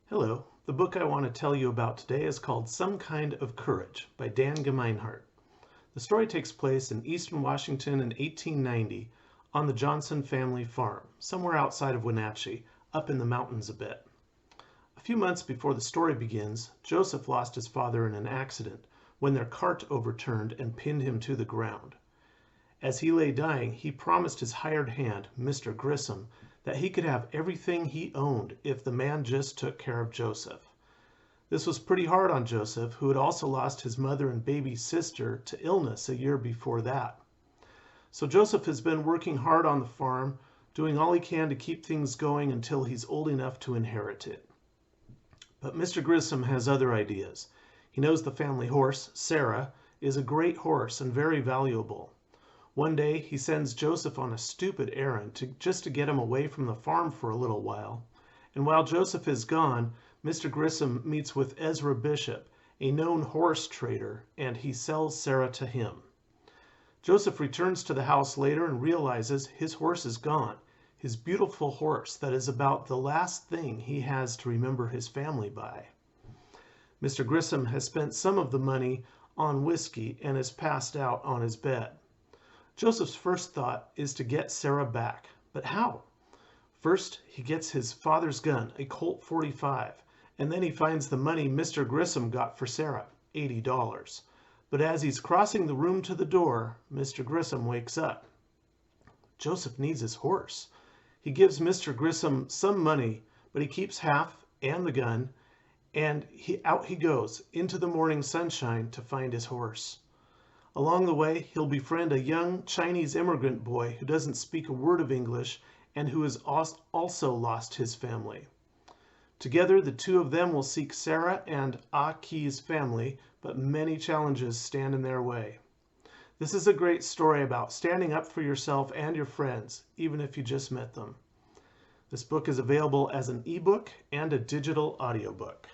Hello. The book I want to tell you about today is called Some Kind of Courage by Dan Gemeinhart. The story takes place in eastern Washington in 1890 on the Johnson family farm, somewhere outside of Wenatchee, up in the mountains a bit. A few months before the story begins, Joseph lost his father in an accident when their cart overturned and pinned him to the ground. As he lay dying, he promised his hired hand, Mr. Grissom, that he could have everything he owned if the man just took care of Joseph. This was pretty hard on Joseph, who had also lost his mother and baby sister to illness a year before that. So Joseph has been working hard on the farm, doing all he can to keep things going until he's old enough to inherit it. But Mr. Grissom has other ideas. He knows the family horse, Sarah, is a great horse and very valuable. One day he sends Joseph on a stupid errand just to get him away from the farm for a little while. And while Joseph is gone, Mr. Grissom meets with Ezra Bishop, a known horse trader, and he sells Sarah to him. Joseph returns to the house later and realizes his horse is gone, his beautiful horse that is about the last thing he has to remember his family by. Mr. Grissom has spent some of the money on whiskey and is passed out on his bed. Joseph's first thought is to get Sarah back, but how? First, he gets his father's gun, a Colt .45, and then he finds the money Mr. Grissom got for Sarah, $80. But as he's crossing the room to the door, Mr. Grissom wakes up. Joseph needs his horse. He gives Mr. Grissom some money, but he keeps half and the gun, and out he goes into the morning sunshine to find his horse. Along the way, he'll befriend a young Chinese immigrant boy who doesn't speak a word of English and who has also lost his family. Together, the two of them will seek Sarah and Ah Ki's family, but many challenges stand in their way. This is a great story about standing up for yourself and your friends, even if you just met them. This book is available as an ebook and a digital audiobook.